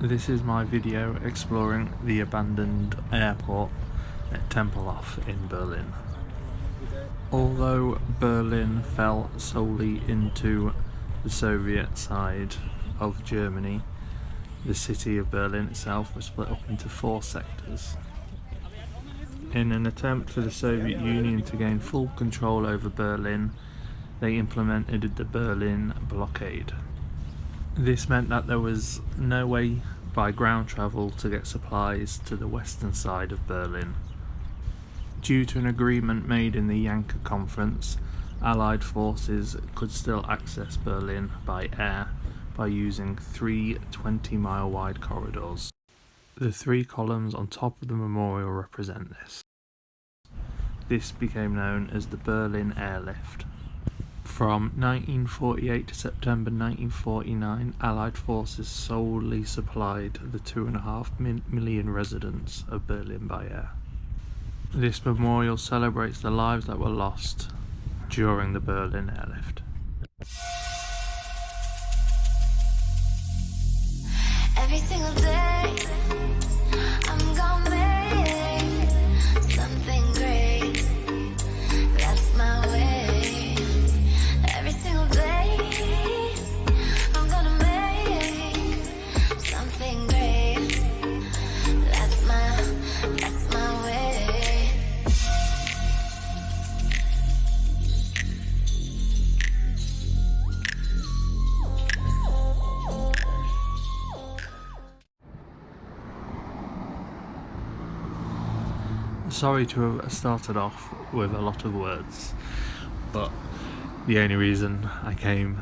This is my video exploring the abandoned airport at Tempelhof in Berlin. Although Berlin fell solely into the Soviet side of Germany, the city of Berlin itself was split up into 4 sectors. In an attempt for the Soviet Union to gain full control over Berlin, they implemented the Berlin blockade. This meant that there was no way by ground travel to get supplies to the western side of Berlin. Due to an agreement made in the Yanka Conference, Allied forces could still access Berlin by air by using 3 20-mile wide corridors. The 3 columns on top of the memorial represent this. This became known as the Berlin Airlift. From 1948 to September 1949, Allied forces solely supplied the 2.5 million residents of Berlin by air. This memorial celebrates the lives that were lost during the Berlin Airlift. Every single day, I'm gonna make something great. That's my way. Every single day, I'm gonna make something great. That's my way. Sorry to have started off with a lot of words, but the only reason I came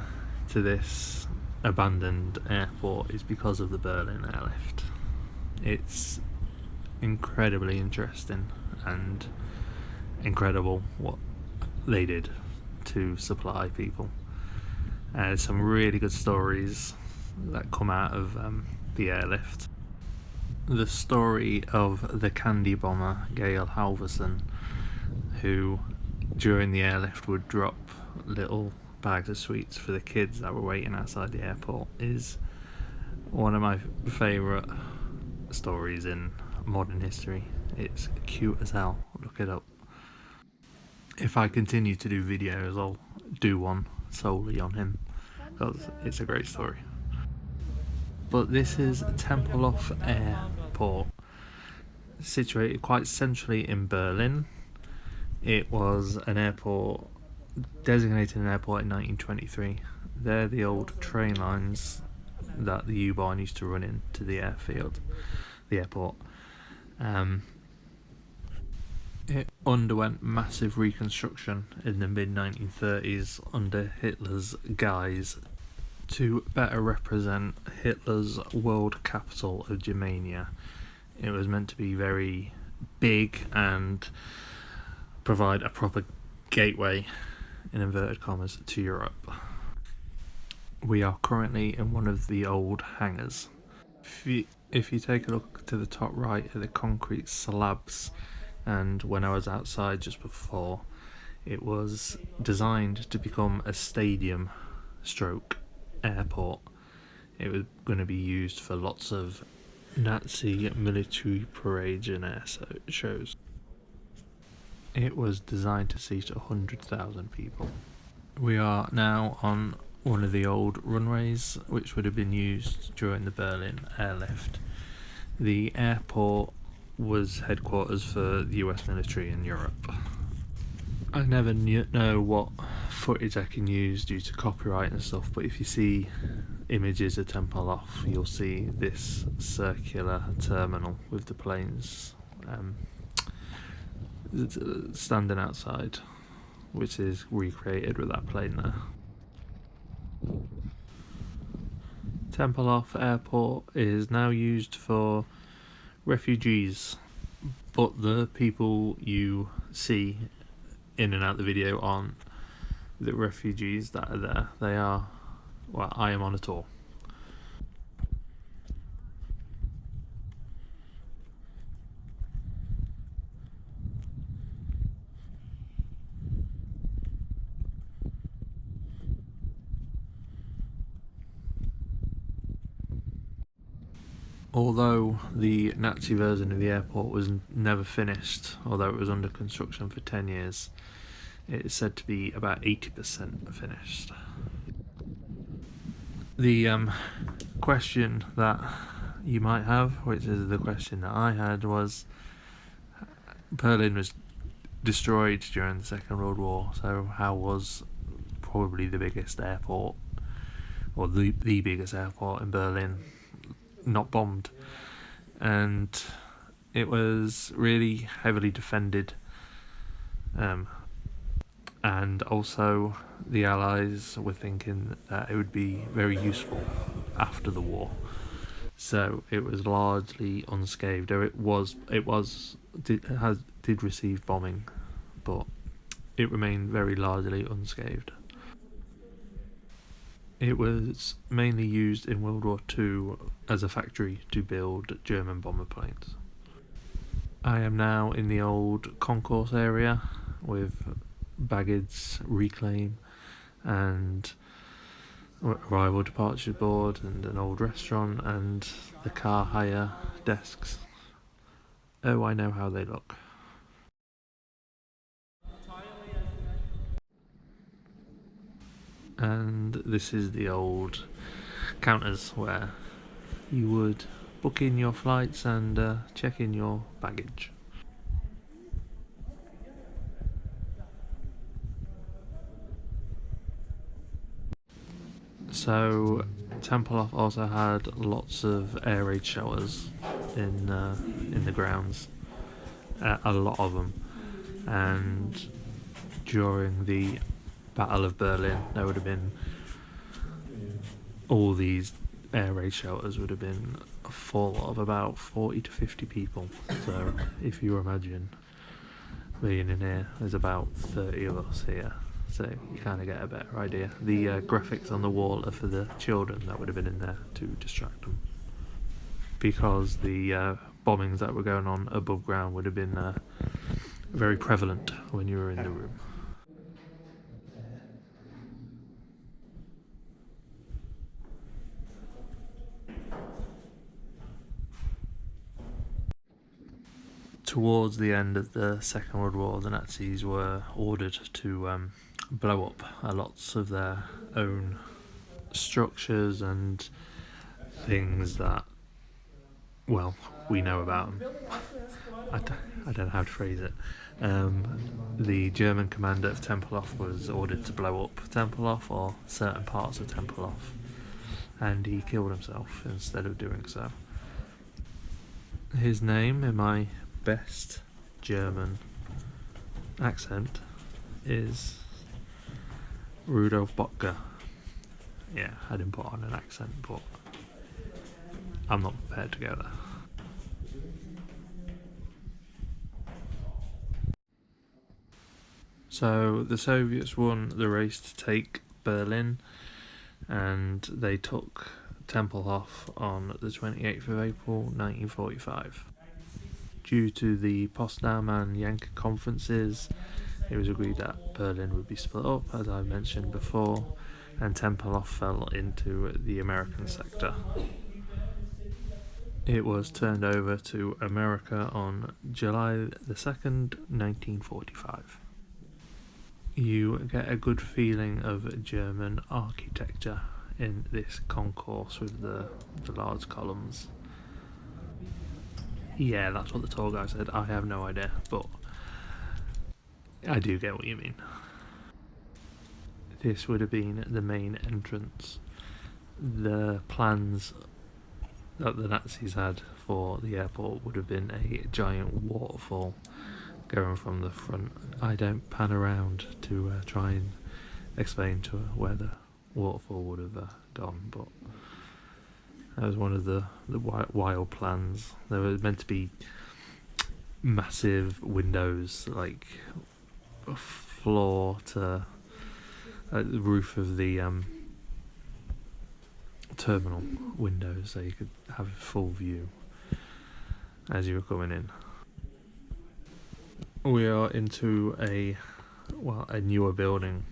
to this abandoned airport is because of the Berlin Airlift. It's incredibly interesting and incredible what they did to supply people. There's some really good stories that come out of the airlift. The story of the candy bomber Gail Halvorson, who during the airlift would drop little bags of sweets for the kids that were waiting outside the airport, is one of my favourite stories in modern history. It's cute as hell, look it up. If I continue to do videos, I'll do one solely on him, because it's a great story. But this is Tempelhof Airport, situated quite centrally in Berlin. It was an airport, designated an airport in 1923. They're the old train lines that the U-Bahn used to run into the airfield, the airport. It underwent massive reconstruction in the mid-1930s under Hitler's guise to better represent Hitler's world capital of Germania. It was meant to be very big and provide a proper gateway, in inverted commas, to Europe. We are currently in one of the old hangars. If you take a look to the top right at the concrete slabs, and when I was outside just before, it was designed to become a stadium stroke airport. It was going to be used for lots of Nazi military parades and air shows. It was designed to seat 100,000 people. We are now on one of the old runways which would have been used during the Berlin Airlift. The airport was headquarters for the US military in Europe. I never know what footage I can use due to copyright and stuff, but if you see images of Tempelhof, you'll see this circular terminal with the planes standing outside, which is recreated with that plane there. Tempelhof Airport is now used for refugees, but the people you see in and out the video aren't the refugees that are there. They are, well, I am on a tour. Although the Nazi version of the airport was never finished, although it was under construction for 10 years, it is said to be about 80% finished. The question that you might have, which is the question that I had, was Berlin was destroyed during the Second World War, so how was probably the biggest airport, or the biggest airport in Berlin, not bombed? And it was really heavily defended, and also the Allies were thinking that it would be very useful after the war, so it was largely unscathed. Though did receive bombing, but it remained very largely unscathed. It was mainly used in World War II as a factory to build German bomber planes. I am now in the old concourse area with baggage reclaim and arrival departure board and an old restaurant and the car hire desks. Oh, I know how they look. And this is the old counters where you would book in your flights and check in your baggage. So Tempelhof also had lots of air raid shelters in the grounds, a lot of them, and during the Battle of Berlin, there would have been all these air raid shelters would have been full of about 40 to 50 people. So if you imagine being in here, there's about 30 of us here. So you kind of get a better idea. The graphics on the wall are for the children that would have been in there to distract them, because the bombings that were going on above ground would have been very prevalent when you were in the room. Towards the end of the Second World War, the Nazis were ordered to blow up lots of their own structures and things that, well, we know about them. I don't know how to phrase it. The German commander of Tempelhof was ordered to blow up Tempelhof or certain parts of Tempelhof, and he killed himself instead of doing so. His name, in my best German accent, is Rudolf Bottger. Yeah, I didn't put on an accent, but I'm not prepared to go there. So the Soviets won the race to take Berlin, and they took Tempelhof on the 28th of April 1945. Due to the Potsdam and Yankee conferences, it was agreed that Berlin would be split up, as I mentioned before, and Tempelhof fell into the American sector. It was turned over to America on July the 2nd, 1945. You get a good feeling of German architecture in this concourse with the large columns. Yeah, that's what the tour guide said. I have no idea, but I do get what you mean. This would have been the main entrance. The plans that the Nazis had for the airport would have been a giant waterfall going from the front. I don't pan around to try and explain to her where the waterfall would have gone, but that was one of the wild plans. There were meant to be massive windows, like a floor to the roof of the terminal windows, so you could have a full view as you were coming in. We are into a newer building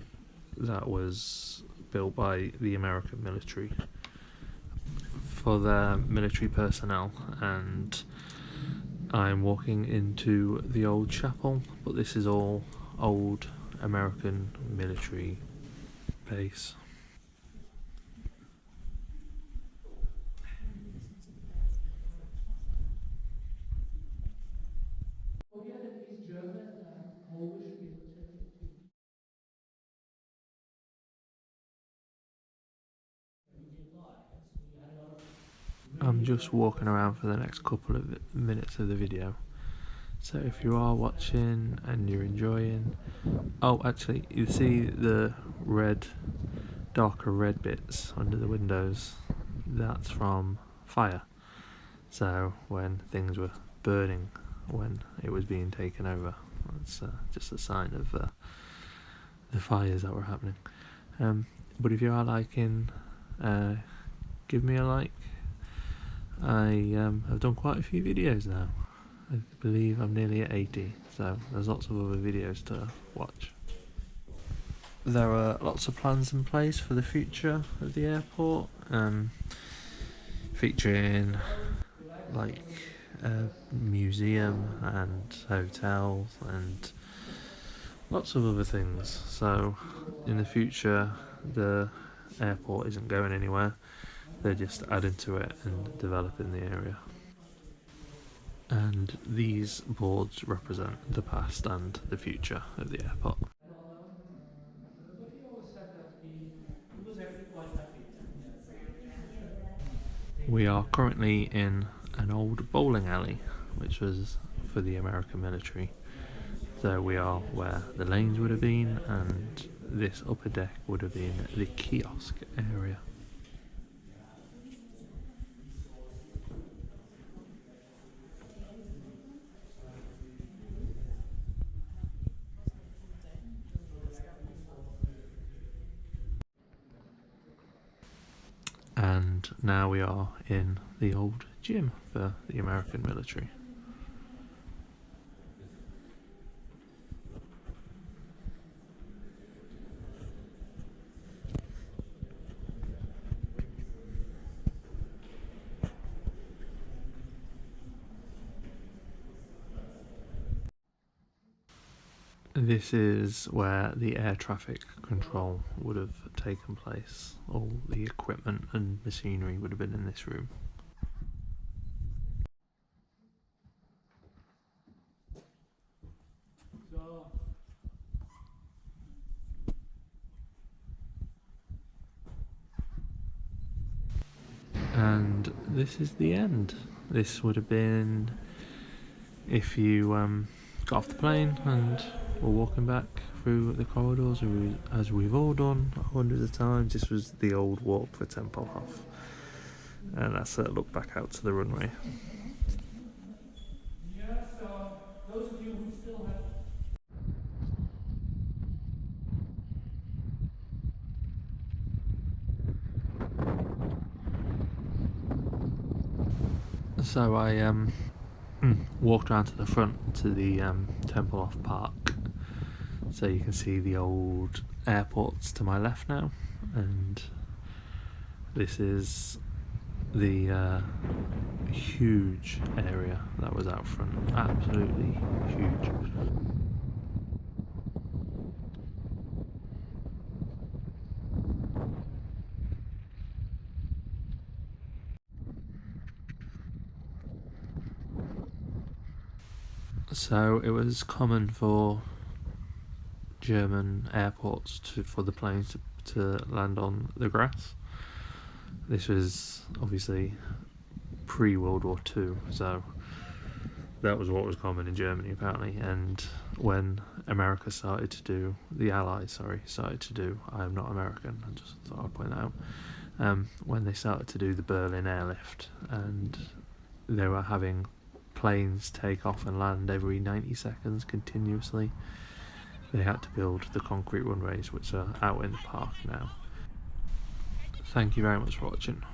that was built by the American military for their military personnel, and I'm walking into the old chapel, but this is all old American military base. I'm just walking around for the next couple of minutes of the video, so if you are watching and you're enjoying... Oh, actually, you see the darker red bits under the windows? That's from fire. So when things were burning, when it was being taken over, that's just a sign of the fires that were happening. But if you are liking, give me a like. I have done quite a few videos now. I believe I'm nearly at 80, so there's lots of other videos to watch. There are lots of plans in place for the future of the airport, featuring like a museum and hotels and lots of other things. So in the future the airport isn't going anywhere, they're just adding to it and developing the area. And these boards represent the past and the future of the airport. We are currently in an old bowling alley, which was for the American military. So we are where the lanes would have been, and this upper deck would have been the kiosk area. And now we are in the old gym for the American military. This is where the air traffic control would have taken place. All the equipment and machinery would have been in this room. And this is the end. This would have been if you got off the plane and were walking back through the corridors, as we've all done hundreds of times. This was the old walk for Tempelhof, and that's a look back out to the runway. So I walked around to the front to the Tempelhof Park, so you can see the old airports to my left now, and this is the huge area that was out front, absolutely huge. So it was common for German airports for the planes to land on the grass. This was obviously pre-World War II, so that was what was common in Germany apparently. And when America started to do, the Allies started to do, I am not American, I just thought I'd point that out, when they started to do the Berlin Airlift, and they were having planes take off and land every 90 seconds continuously, they had to build the concrete runways which are out in the park now. Thank you very much for watching.